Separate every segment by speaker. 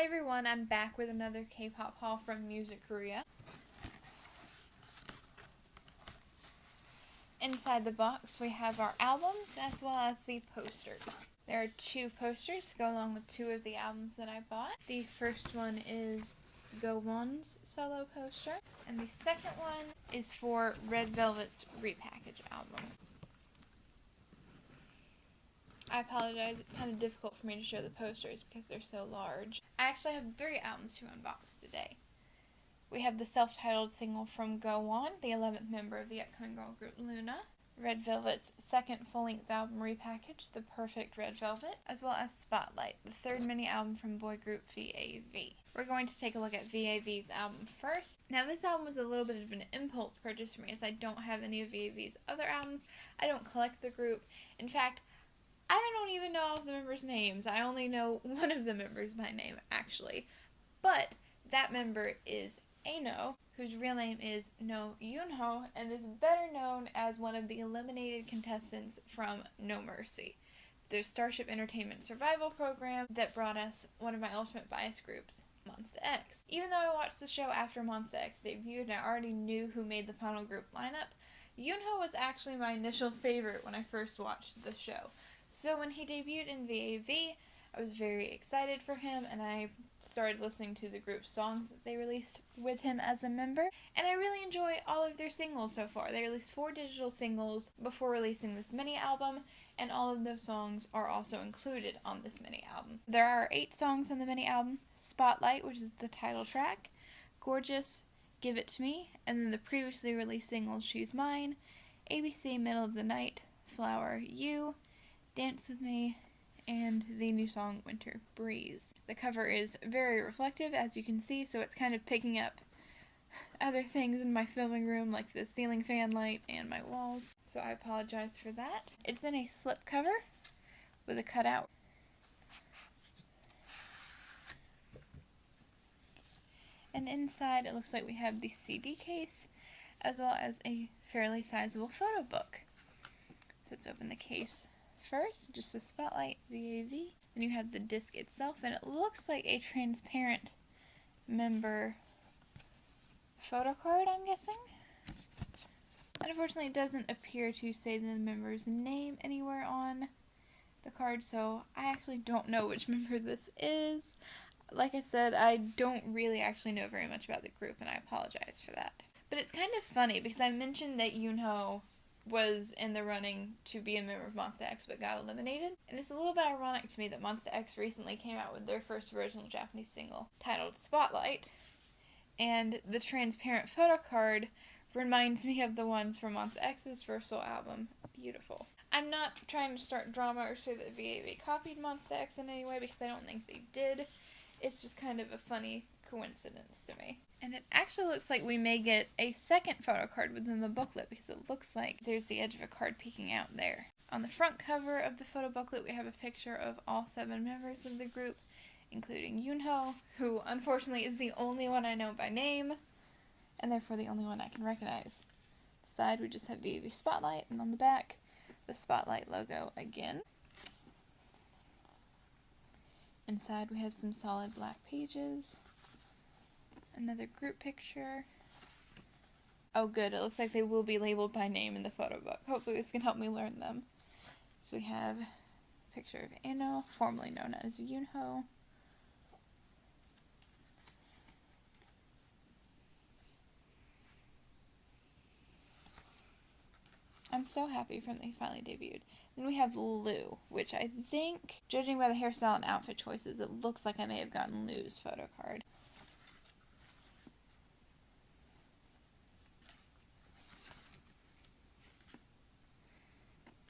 Speaker 1: Hi everyone, I'm back with another K-pop haul from Music Korea. Inside the box we have our albums as well as the posters. There are 2 posters to go along with 2 of the albums that I bought. The first one is Go Won's solo poster, and the second one is for Red Velvet's Repackage album. I apologize, it's kind of difficult for me to show the posters because they're so large. I actually have 3 albums to unbox today. We have the self-titled single from Go Won, the 11th member of the upcoming girl group LOONA, Red Velvet's second full-length album Repackage, The Perfect Red Velvet, as well as Spotlight, the 3rd mini-album from boy group VAV. We're going to take a look at VAV's album first. Now this album was a little bit of an impulse purchase for me as I don't have any of VAV's other albums. I don't collect the group. In fact, I don't even know all of the members' names. I only know one of the members by name, actually. But that member is Ano, whose real name is No Yoonho, and is better known as one of the eliminated contestants from No Mercy, the Starship Entertainment survival program that brought us one of my ultimate bias groups, Monsta X. Even though I watched the show after Monsta X debuted and I already knew who made the final group lineup, Yoonho was actually my initial favorite when I first watched the show. So when he debuted in VAV, I was very excited for him, and I started listening to the group's songs that they released with him as a member, and I really enjoy all of their singles so far. They released 4 digital singles before releasing this mini-album, and all of those songs are also included on this mini-album. There are 8 songs on the mini-album: Spotlight, which is the title track, Gorgeous, Give It To Me, and then the previously released singles She's Mine, ABC Middle of the Night, Flower, You, Dance With Me, and the new song Winter Breeze. The cover is very reflective, as you can see, so it's kind of picking up other things in my filming room, like the ceiling fan light and my walls, so I apologize for that. It's in a slipcover with a cutout. And inside it looks like we have the CD case, as well as a fairly sizable photo book. So let's open the case first, just a Spotlight VAV. Then you have the disc itself, and it looks like a transparent member photo card, I'm guessing. And unfortunately it doesn't appear to say the member's name anywhere on the card, so I actually don't know which member this is. Like I said, I don't really actually know very much about the group, and I apologize for that. But it's kind of funny because I mentioned that Yoonho was in the running to be a member of Monsta X but got eliminated. And it's a little bit ironic to me that Monsta X recently came out with their first original Japanese single titled Spotlight, and the transparent photo card reminds me of the ones from Monsta X's first full album, Beautiful. I'm not trying to start drama or say that VAV copied Monsta X in any way because I don't think they did. It's just kind of a funny coincidence to me. And it actually looks like we may get a second photo card within the booklet because it looks like there's the edge of a card peeking out there. On the front cover of the photo booklet, we have a picture of all 7 members of the group, including Yoonho, who unfortunately is the only one I know by name, and therefore the only one I can recognize. On the side we just have VAV Spotlight, and on the back, the Spotlight logo again. Inside we have some solid black pages. Another group picture. Oh good, it looks like they will be labeled by name in the photo book. Hopefully this can help me learn them. So we have a picture of Ano, formerly known as Yoonho. I'm so happy for them they finally debuted. Then we have Lou, which I think, judging by the hairstyle and outfit choices, it looks like I may have gotten Lou's photo card.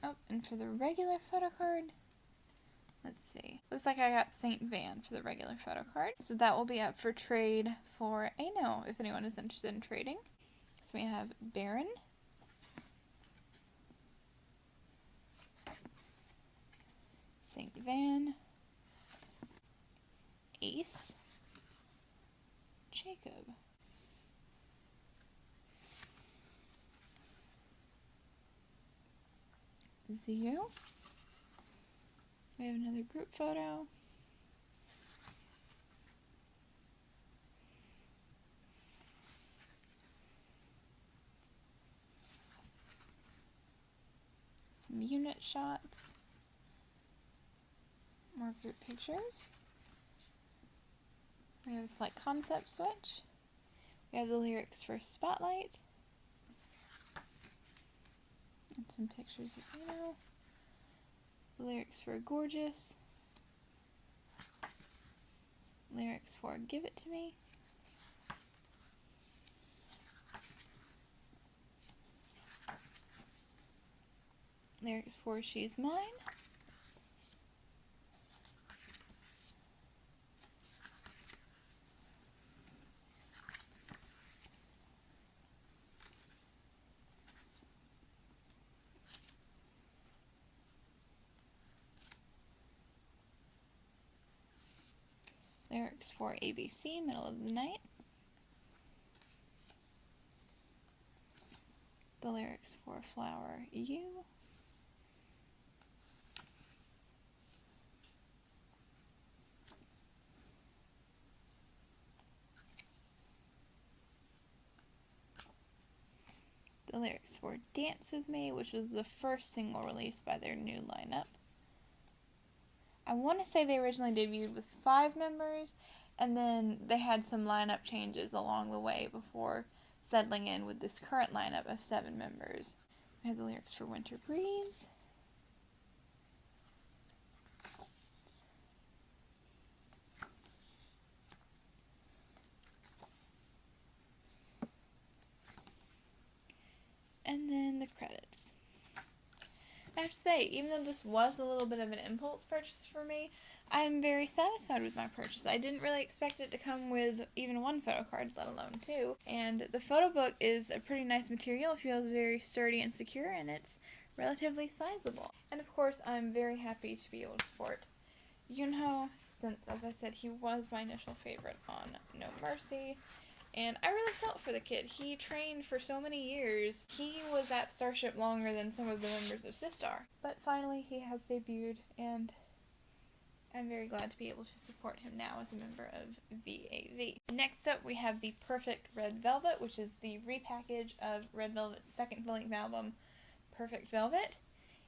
Speaker 1: Oh, and for the regular photo card, let's see. Looks like I got Saint Van for the regular photo card. So that will be up for trade for Ano if anyone is interested in trading. So we have Baron, Saint Van, Ace, Jacob, Zio. We have another group photo. some unit shots, more group pictures. We have a slight concept switch. We have the lyrics for Spotlight. And some pictures of Reno. The lyrics for Gorgeous. Lyrics for Give It To Me. Lyrics for She's Mine. Lyrics for ABC, Middle of the Night. The lyrics for Flower You. The lyrics for Dance With Me, which was the first single released by their new lineup. I want to say they originally debuted with 5 members, and then they had some lineup changes along the way before settling in with this current lineup of 7 members. We have the lyrics for Winter Breeze. And then the credits. I have to say, even though this was a little bit of an impulse purchase for me, I'm very satisfied with my purchase. I didn't really expect it to come with even 1 photo card, let alone 2. And the photo book is a pretty nice material. It feels very sturdy and secure, and it's relatively sizable. And of course, I'm very happy to be able to support Yunho, since, as I said, he was my initial favorite on No Mercy. And I really felt for the kid. He trained for so many years. He was at Starship longer than some of the members of Sistar. But finally, he has debuted, and I'm very glad to be able to support him now as a member of VAV. Next up, we have the Perfect Red Velvet, which is the repackage of Red Velvet's second full-length album, Perfect Velvet.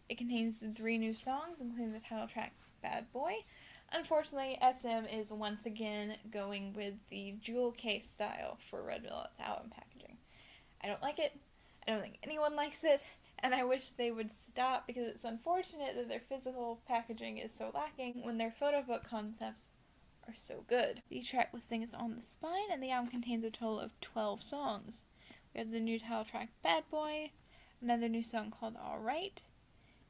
Speaker 1: It contains 3 new songs, including the title track, Bad Boy. Unfortunately, SM is once again going with the jewel case style for Red Velvet's album packaging. I don't like it, I don't think anyone likes it, and I wish they would stop because it's unfortunate that their physical packaging is so lacking when their photo book concepts are so good. The track listing is on the spine, and the album contains a total of 12 songs. We have the new title track, Bad Boy, another new song called Alright,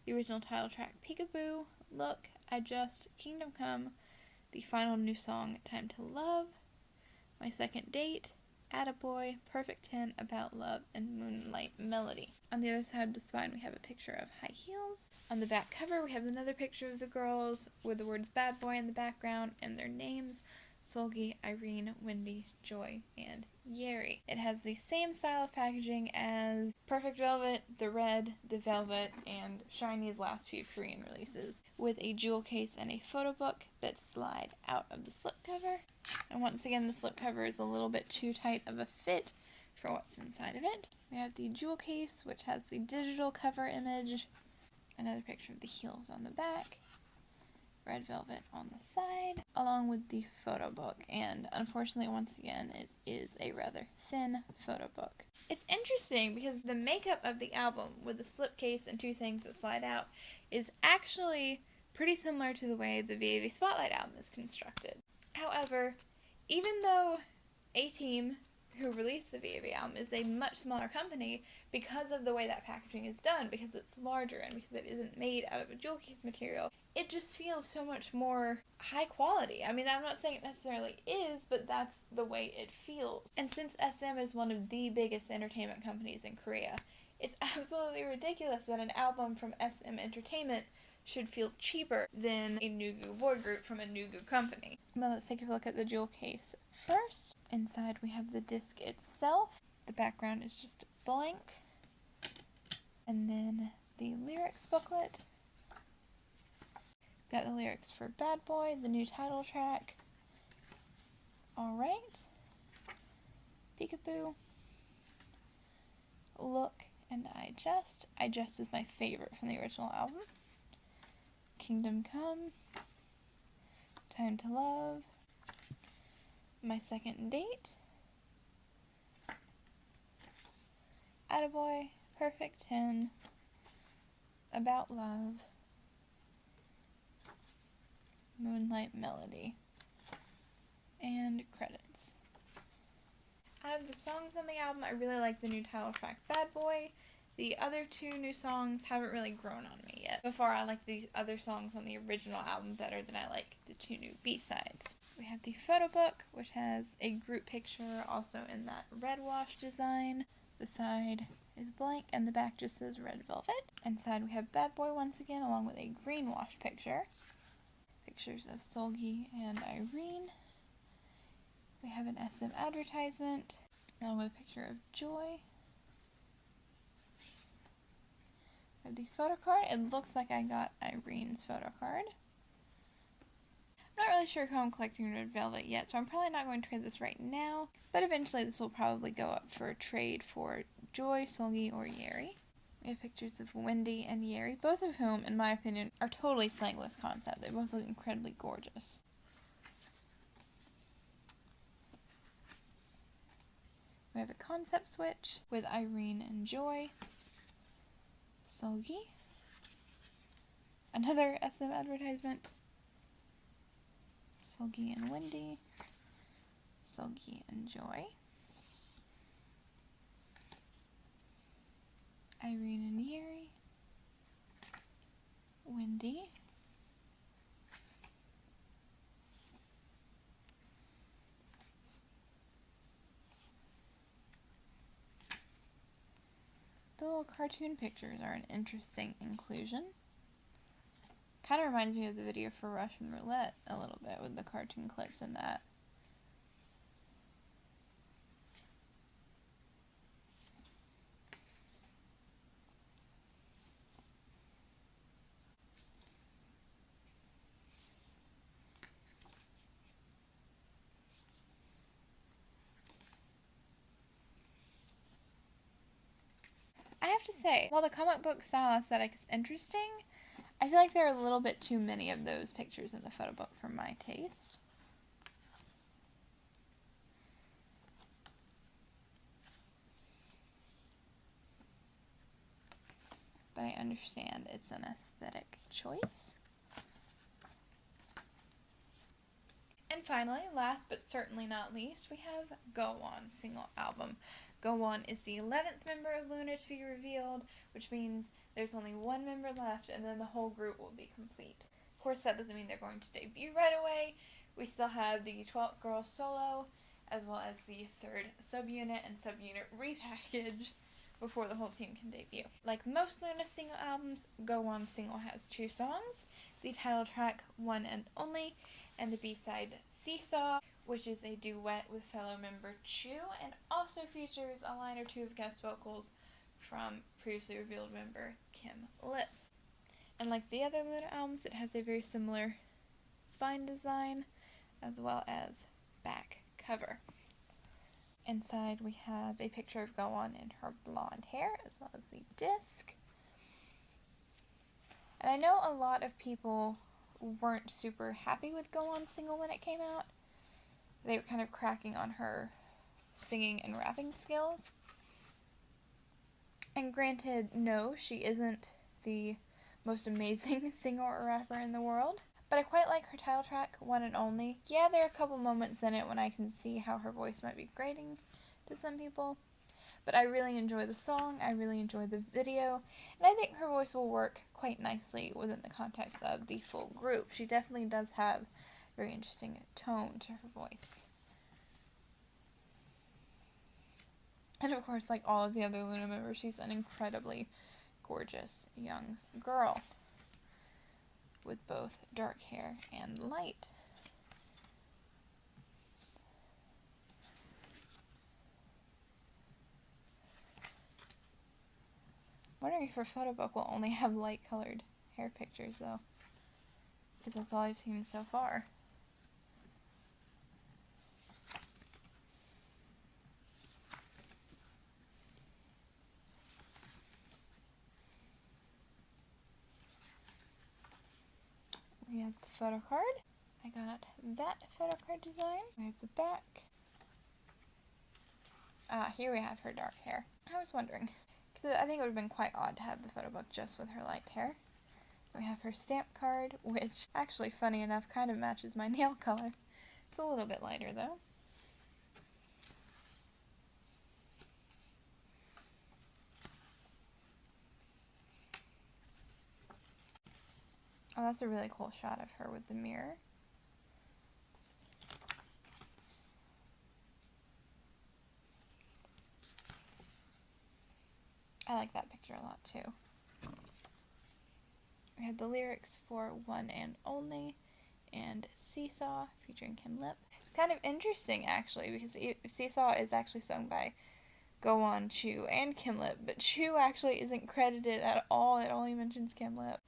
Speaker 1: the original title track, Peekaboo, Look, I Just, Kingdom Come, the final new song, Time to Love, My Second Date, Attaboy, Perfect 10, About Love, and Moonlight Melody. On the other side of the spine, we have a picture of high heels. On the back cover, we have another picture of the girls with the words Bad Boy in the background and their names, Solgi, Irene, Wendy, Joy, and Yeri. It has the same style of packaging as Perfect Velvet, The Red, The Velvet, and Shiny's last few Korean releases, with a jewel case and a photo book that slide out of the slipcover. And once again, the slipcover is a little bit too tight of a fit for what's inside of it. We have the jewel case, which has the digital cover image, another picture of the heels on the back, Red Velvet on the side, along with the photo book, and unfortunately, once again, it is a rather thin photo book. It's interesting because the makeup of the album, with the slipcase and 2 things that slide out, is actually pretty similar to the way the VAV Spotlight album is constructed. However, even though A-Team, who released the VAV album, is a much smaller company, because of the way that packaging is done, because it's larger and because it isn't made out of a jewel case material, it just feels so much more high quality. I mean, I'm not saying it necessarily is, but that's the way it feels. And since SM is one of the biggest entertainment companies in Korea, it's absolutely ridiculous that an album from SM Entertainment should feel cheaper than a Nugu boy group from a Nugu company. Now let's take a look at the jewel case first. Inside we have the disc itself. The background is just blank. And then the lyrics booklet. Got the lyrics for Bad Boy, the new title track, Alright, Peekaboo, Look, and I Just is my favorite from the original album. Kingdom Come, Time to Love, My Second Date, Attaboy, Perfect 10, About Love, Moonlight Melody, and credits. Out of the songs on the album, I really like the new title track, Bad Boy. The other two new songs haven't really grown on me yet. So far, I like the other songs on the original album better than I like the two new B-sides. We have the photo book, which has a group picture also in that red wash design. The side is blank and the back just says Red Velvet. Inside we have Bad Boy once again, along with a green wash picture. Pictures of Solgi and Irene. We have an SM advertisement, along with a picture of Joy. We have the photo card. It looks like I got Irene's photo card. I'm not really sure who I'm collecting Red Velvet yet, so I'm probably not going to trade this right now, but eventually this will probably go up for a trade for Joy, Solgi, or Yeri. We have pictures of Wendy and Yeri, both of whom, in my opinion, are totally slaying this concept. They both look incredibly gorgeous. We have a concept switch with Irene and Joy, Solgi, another SM advertisement, Solgi and Wendy, Solgi and Joy, Irene and Yeri, Wendy, the little cartoon pictures are an interesting inclusion. Kind of reminds me of the video for Russian Roulette a little bit with the cartoon clips in that. I have to say, while the comic book style aesthetic is interesting, I feel like there are a little bit too many of those pictures in the photo book for my taste. But I understand it's an aesthetic choice. And finally, last but certainly not least, we have Go Won single album. Go Won is the 11th member of LOONA to be revealed, which means there's only one member left and then the whole group will be complete. Of course, that doesn't mean they're going to debut right away. We still have the 12th girl solo, as well as the 3rd subunit and subunit repackage before the whole team can debut. Like most LOONA single albums, Go Won single has 2 songs, the title track One and Only, and the B-side Seesaw, which is a duet with fellow member Chu, and also features a line or two of guest vocals from previously revealed member Kim Lip. And like the other LOONA albums, it has a very similar spine design, as well as back cover. Inside we have a picture of Go Won in her blonde hair, as well as the disc. And I know a lot of people weren't super happy with Go Won single when it came out. They were kind of cracking on her singing and rapping skills. And granted, no, she isn't the most amazing singer or rapper in the world, but I quite like her title track, One and Only. Yeah, there are a couple moments in it when I can see how her voice might be grating to some people, but I really enjoy the song, I really enjoy the video, and I think her voice will work quite nicely within the context of the full group. She definitely does have a very interesting tone to her voice. And of course, like all of the other LOONA members, she's an incredibly gorgeous young girl with both dark hair and light. I'm wondering if her photo book will only have light colored hair pictures though, because that's all I've seen so far. have the photo card. I got that photo card design. We have the back. Here we have her dark hair. I was wondering, because I think it would have been quite odd to have the photo book just with her light hair. We have her stamp card, which actually, funny enough, kind of matches my nail color. It's a little bit lighter though. Oh, that's a really cool shot of her with the mirror. I like that picture a lot too. We have the lyrics for One and Only and Seesaw featuring Kim Lip. It's kind of interesting actually, because Seesaw is actually sung by Go Won, Chu, and Kim Lip, but Chu actually isn't credited at all. It only mentions Kim Lip.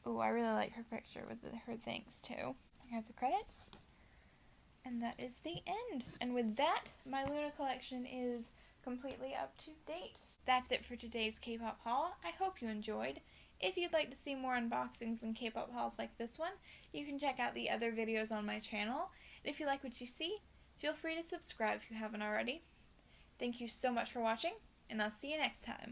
Speaker 1: Ooh, I really like her picture with her thanks too. We have the credits, and that is the end. And with that, my LOONA collection is completely up to date. That's it for today's K-pop haul. I hope you enjoyed. If you'd like to see more unboxings and K-pop hauls like this one, you can check out the other videos on my channel. And if you like what you see, feel free to subscribe if you haven't already. Thank you so much for watching, and I'll see you next time.